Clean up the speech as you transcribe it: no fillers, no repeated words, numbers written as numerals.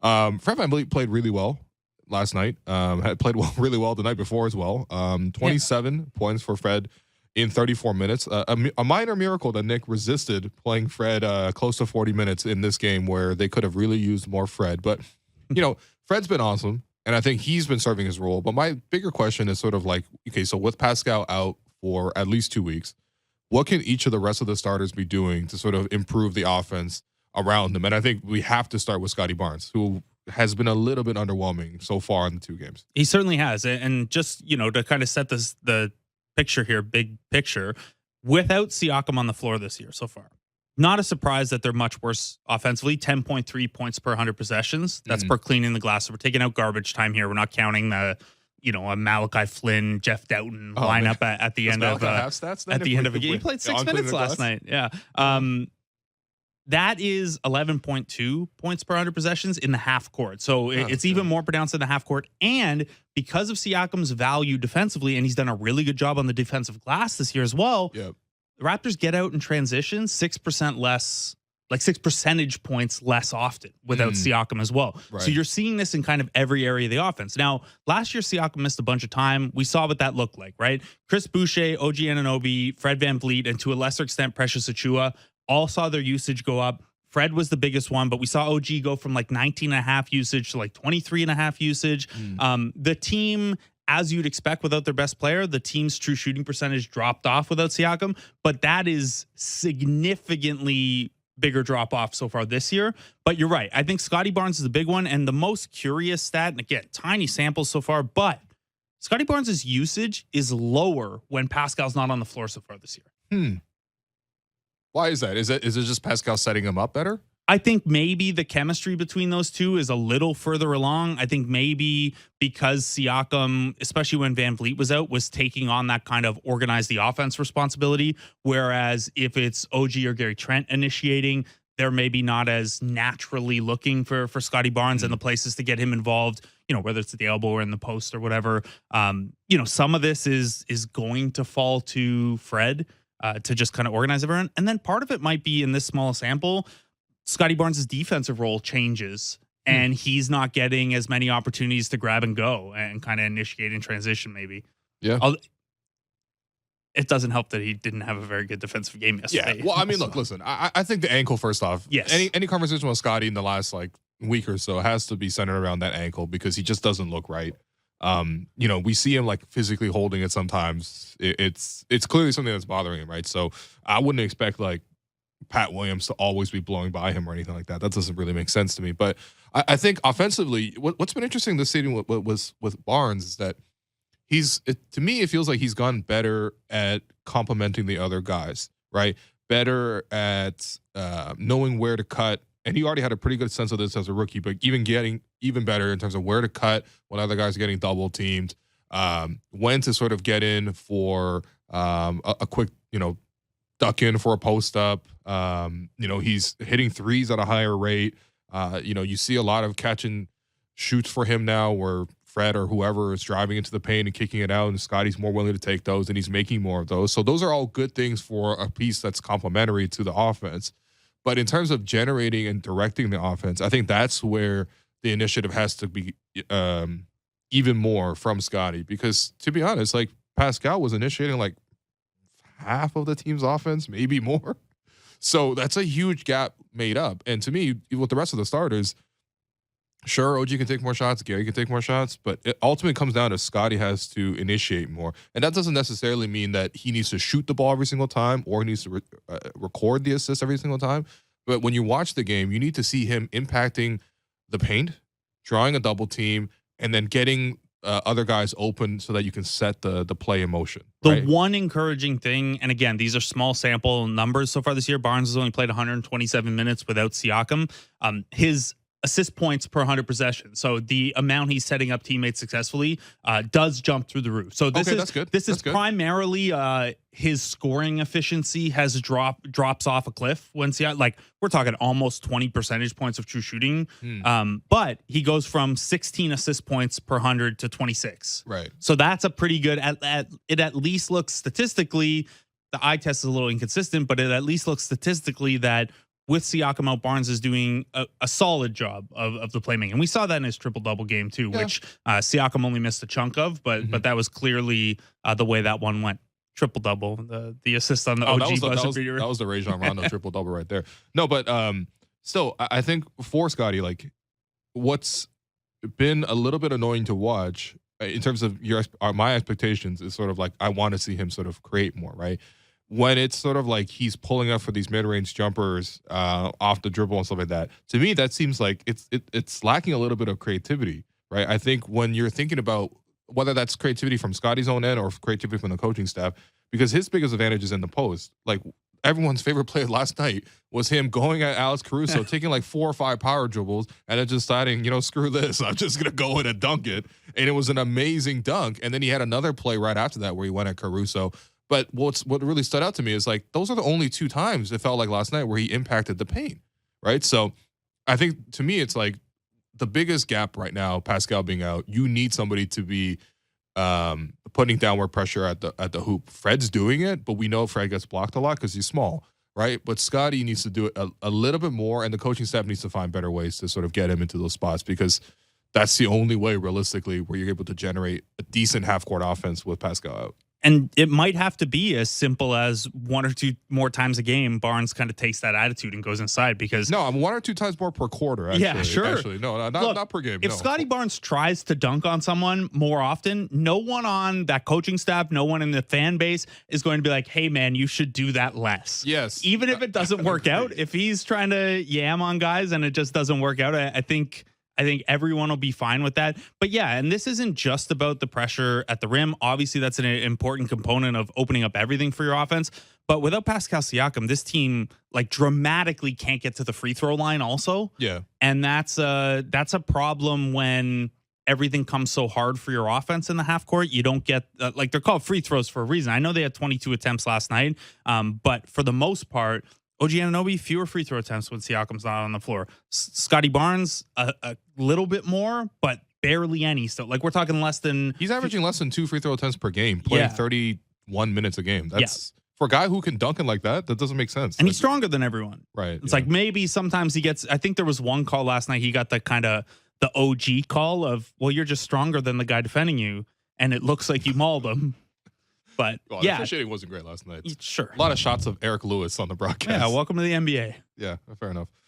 Fred VanVleet played really well last night. Had played really well the night before as well. 27 points for Fred in 34 minutes. A minor miracle that Nick resisted playing Fred close to 40 minutes in this game where they could have really used more Fred. But, Fred's been awesome, and I think he's been serving his role. But my bigger question is sort of like, okay, so with Pascal out for at least 2 weeks, what can each of the rest of the starters be doing to sort of improve the offense around them? And I think we have to start with Scotty Barnes, who has been a little bit underwhelming so far in the 2 games. He certainly has. And just, to kind of set the picture here, big picture, without Siakam on the floor this year so far, not a surprise that they're much worse offensively. 10.3 points per 100 possessions. That's per cleaning the glass. So we're taking out garbage time here. We're not counting the a Malachi Flynn, Jeff Doughton lineup at the end of a game. He played 6 minutes last night. Yeah. That is 11.2 points per 100 possessions in the half court. So it's even more pronounced in the half court. And because of Siakam's value defensively, and he's done a really good job on the defensive glass this year as well, the Raptors get out in transition 6% less, like 6 percentage points less often without Siakam as well. Right. So you're seeing this in kind of every area of the offense. Now, last year, Siakam missed a bunch of time. We saw what that looked like, right? Chris Boucher, OG Anunoby, Fred VanVleet, and to a lesser extent, Precious Achiuwa all saw their usage go up. Fred was the biggest one, but we saw OG go from like 19.5 usage to like 23.5 usage. The team, as you'd expect without their best player, the team's true shooting percentage dropped off without Siakam, but that is significantly bigger drop off so far this year. But you're right. I think Scotty Barnes is a big one. And the most curious stat, and again, tiny samples so far, but Scotty Barnes' usage is lower when Pascal's not on the floor so far this year. Why is that? Is it just Pascal setting him up better? I think maybe the chemistry between those two is a little further along. I think maybe because Siakam, especially when VanVleet was out, was taking on that kind of organize the offense responsibility. Whereas if it's OG or Gary Trent initiating, they're maybe not as naturally looking for Scotty Barnes and the places to get him involved, whether it's at the elbow or in the post or whatever. Some of this is going to fall to Fred to just kind of organize everyone. And then part of it might be in this small sample, Scotty Barnes' defensive role changes and he's not getting as many opportunities to grab and go and kind of initiate in transition maybe. Yeah. It doesn't help that he didn't have a very good defensive game yesterday. Yeah. Well, I mean, look, listen, I think the ankle, first off, yes. Any conversation with Scotty in the last week or so has to be centered around that ankle because he just doesn't look right. We see him physically holding it sometimes. It's clearly something that's bothering him, right? So I wouldn't expect Pat Williams to always be blowing by him or anything like that. That doesn't really make sense to me. But I think offensively, what's been interesting this season with Barnes is that to me, it feels like he's gotten better at complementing the other guys, right? Better at knowing where to cut. And he already had a pretty good sense of this as a rookie, but even getting even better in terms of where to cut when other guys are getting double teamed, when to sort of get in for a quick, duck in for a post up. He's hitting threes at a higher rate. You see a lot of catch and shoots for him now where Fred or whoever is driving into the paint and kicking it out, and Scotty's more willing to take those, and he's making more of those. So those are all good things for a piece that's complementary to the offense. But in terms of generating and directing the offense, I think that's where the initiative has to be even more from Scotty. Because to be honest, Pascal was initiating half of the team's offense, maybe more. So that's a huge gap made up. And to me, with the rest of the starters, sure, OG can take more shots, Gary can take more shots, but it ultimately comes down to Scotty has to initiate more. And that doesn't necessarily mean that he needs to shoot the ball every single time or he needs to record the assist every single time. But when you watch the game, you need to see him impacting the paint, drawing a double team, and then getting other guys open so that you can set the play in motion. The one encouraging thing, and again, these are small sample numbers so far this year. Barnes has only played 127 minutes without Siakam. His assist points per 100 possessions. So the amount he's setting up teammates successfully does jump through the roof. So this that's good. This that's is good. Primarily his scoring efficiency has drops off a cliff when we're talking almost 20 percentage points of true shooting. But he goes from 16 assist points per 100 to 26. Right. So that's a pretty good it at least looks statistically, the eye test is a little inconsistent, but it at least looks statistically that with Siakam out, Barnes is doing a solid job of the playmaking. And we saw that in his triple-double game too, which Siakam only missed a chunk of, but that was clearly the way that one went. Triple-double, the assist on the OG buzzer beater. That was the Rajon Rondo triple-double right there. No, but still, I think for Scotty, like, what's been a little bit annoying to watch in terms of my expectations is sort of like I want to see him sort of create more, right? When it's sort of like he's pulling up for these mid-range jumpers off the dribble and stuff like that, to me that seems like it's lacking a little bit of creativity, right? I think when you're thinking about whether that's creativity from Scotty's own end or creativity from the coaching staff, because his biggest advantage is in the post. Like everyone's favorite play last night was him going at Alex Caruso, taking like 4 or 5 power dribbles, and then just deciding, screw this, I'm just gonna go in and dunk it. And it was an amazing dunk. And then he had another play right after that where he went at Caruso. But what really stood out to me is like those are the only 2 times it felt like last night where he impacted the paint, right? So I think to me it's like the biggest gap right now, Pascal being out, you need somebody to be putting downward pressure at the hoop. Fred's doing it, but we know Fred gets blocked a lot because he's small, right? But Scotty needs to do it a little bit more, and the coaching staff needs to find better ways to sort of get him into those spots because that's the only way realistically where you're able to generate a decent half-court offense with Pascal out. And it might have to be as simple as 1 or 2 more times a game, Barnes kind of takes that attitude and goes inside because... No, I'm 1 or 2 times more per quarter, actually. Yeah, sure. Actually, no, not per game. If Scotty Barnes tries to dunk on someone more often, no one on that coaching staff, no one in the fan base is going to be like, hey, man, you should do that less. Yes. Even if it doesn't work out, if he's trying to yam on guys and it just doesn't work out, I think everyone will be fine with that. But yeah, and this isn't just about the pressure at the rim. Obviously, that's an important component of opening up everything for your offense. But without Pascal Siakam, this team like dramatically can't get to the free throw line also. Yeah. And that's a problem when everything comes so hard for your offense in the half court. You don't get like they're called free throws for a reason. I know they had 22 attempts last night, but for the most part, OG Anunoby, fewer free throw attempts when Siakam's not on the floor. Scotty Barnes, a little bit more, but barely any. So, like, we're talking less than... He's averaging less than 2 free throw attempts per game, playing 31 minutes a game. That's for a guy who can dunk it like that doesn't make sense. And he's stronger than everyone. Right. It's like maybe sometimes he gets... I think there was one call last night, he got the kind of the OG call of, well, you're just stronger than the guy defending you, and it looks like you mauled him. But the officiating wasn't great last night. Sure. A lot of shots of Eric Lewis on the broadcast. Yeah, welcome to the NBA. Yeah, fair enough.